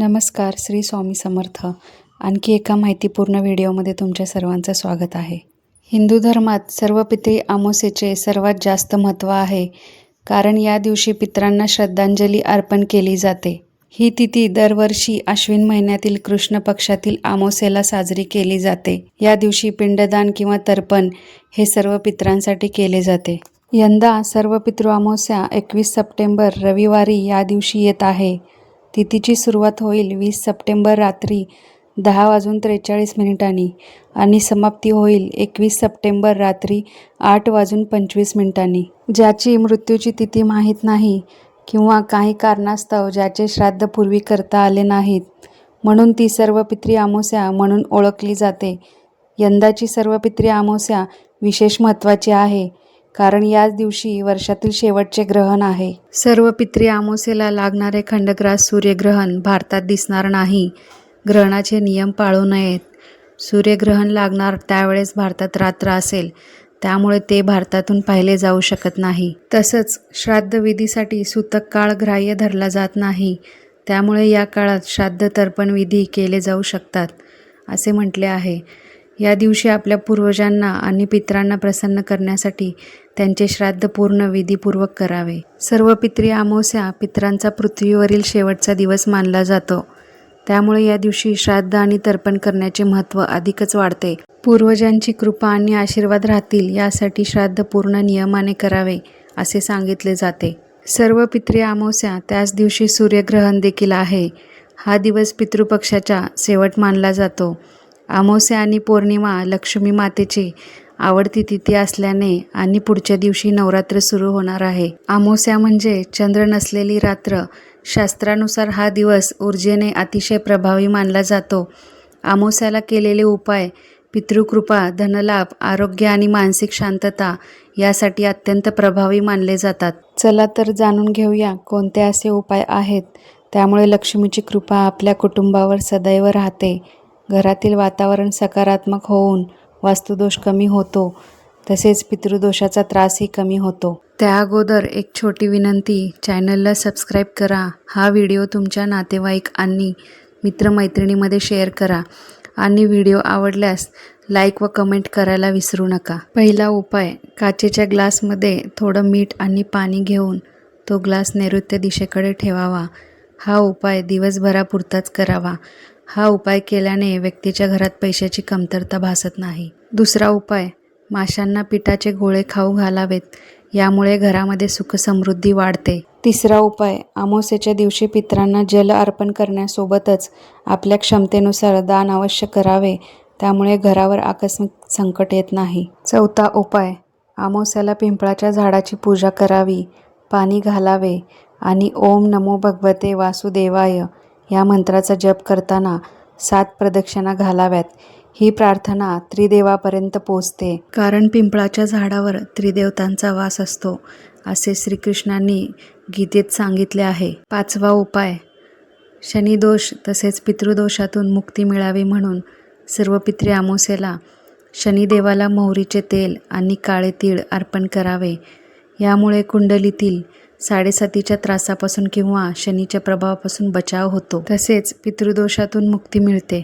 नमस्कार, श्री स्वामी समर्थ. आणखी एका माहितीपूर्ण व्हिडिओमध्ये तुमच्या सर्वांचं स्वागत आहे. हिंदू धर्मात सर्व पितृ अमावस्येचे सर्वात जास्त महत्त्व आहे, कारण या दिवशी पितरांना श्रद्धांजली अर्पण केली जाते. ही तिथी दरवर्षी अश्विन महिन्यातील कृष्ण पक्षातील अमावस्येला साजरी केली जाते. या दिवशी पिंडदान किंवा तर्पण हे सर्व पितरांसाठी केले जाते. यंदा सर्व पितृ अमावस्या 21 सप्टेंबर रविवारी या दिवशी येत आहे. तिथीची सुरुवात होईल 20 सप्टेंबर रात्री 10:43 आणि समाप्ती होईल 21 सप्टेंबर रात्री 8:25. ज्याची मृत्यूची तिथी माहीत नाही किंवा काही कारणास्तव ज्याचे श्राद्ध पूर्वी करता आले नाहीत, म्हणून ती सर्व पितृ अमावस्या म्हणून ओळखली जाते. यंदाची सर्व पितृ अमावस्या विशेष महत्त्वाची आहे, कारण याच दिवशी वर्षातील शेवटचे ग्रहण आहे. सर्व पितृ अमावस्येला लागणारे खंडग्रास सूर्यग्रहण भारतात दिसणार नाही. ग्रहणाचे नियम पाळू नयेत. सूर्यग्रहण लागणार त्यावेळेस भारतात रात्र असेल, त्यामुळे ते भारतातून पाहिले जाऊ शकत नाही. तसंच श्राद्ध विधीसाठी सूतक काळ ग्राह्य धरला जात नाही, त्यामुळे या काळात श्राद्ध तर्पण विधी केले जाऊ शकतात, असे म्हटले आहे. या दिवशी आपल्या पूर्वजांना आणि पितरांना प्रसन्न करण्यासाठी त्यांचे श्राद्ध पूर्ण विधीपूर्वक करावे. सर्व पितृ अमावस्या पितरांचा पृथ्वीवरील शेवटचा दिवस मानला जातो, त्यामुळे या दिवशी श्राद्ध आणि तर्पण करण्याचे महत्त्व अधिकच वाढते. पूर्वजांची कृपा आणि आशीर्वाद राहतील यासाठी श्राद्ध पूर्ण नियमाने करावे असे सांगितले जाते. सर्व पितृ अमावस्या त्याच दिवशी सूर्यग्रहण देखील आहे. हा दिवस पितृपक्षाचा शेवट मानला जातो. अमावस्या आणि पौर्णिमा लक्ष्मी मातेची आवडती तिथी असल्याने आणि पुढच्या दिवशी नवरात्र सुरू होणार आहे. अमावस्या म्हणजे चंद्र नसलेली रात्र. शास्त्रानुसार हा दिवस ऊर्जेने अतिशय प्रभावी मानला जातो. अमावस्याला केलेले उपाय पितृकृपा, धनलाभ, आरोग्य आणि मानसिक शांतता यासाठी अत्यंत प्रभावी मानले जातात. चला तर जाणून घेऊया कोणते असे उपाय आहेत, त्यामुळे लक्ष्मीची कृपा आपल्या कुटुंबावर सदैव राहते. घरातील वातावरण सकारात्मक होऊन वास्तुदोष कमी होतो, तसेच पितृदोषाचा त्रासही कमी होतो. त्या अगोदर एक छोटी विनंती, चॅनलला सबस्क्राईब करा. हा व्हिडिओ तुमच्या नातेवाईक आणि मित्रमैत्रिणीमध्ये शेअर करा आणि व्हिडिओ आवडल्यास लाईक व कमेंट करायला विसरू नका. पहिला उपाय, काचेच्या ग्लासमध्ये थोडं मीठ आणि पाणी घेऊन तो ग्लास नैऋत्य दिशेकडे ठेवावा. हा उपाय दिवसभरापुरताच करावा. हा उपाय केल्याने व्यक्तीच्या घरात पैशाची कमतरता भासत नाही. दुसरा उपाय, माशांना पिठाचे गोळे खाऊ घालावेत. यामुळे घरामध्ये सुखसमृद्धी वाढते. तिसरा उपाय, अमावस्येच्या दिवशी पितरांना जल अर्पण करण्यासोबतच आपल्या क्षमतेनुसार दान अवश्य करावे. त्यामुळे घरावर आकस्मिक संकट येत नाही. चौथा उपाय, अमावस्याला पिंपळाच्या झाडाची पूजा करावी, पाणी घालावे आणि ओम नमो भगवते वासुदेवाय या मंत्राचा जप करताना 7 प्रदक्षिणा घालाव्यात. ही प्रार्थना त्रिदेवापर्यंत पोचते, कारण पिंपळाच्या झाडावर त्रिदेवतांचा वास असतो, असे श्रीकृष्णांनी गीतेत सांगितले आहे. पाचवा उपाय, शनिदोष तसेच पितृदोषातून मुक्ती मिळावी म्हणून सर्व पितृ अमावस्येला शनिदेवाला मोहरीचे तेल आणि काळे तीळ अर्पण करावे. यामुळे कुंडलीतील 7.5च्या त्रासापासून किंवा शनीच्या प्रभावापासून बचाव होतो, तसेच पितृदोषातून मुक्ती मिळते.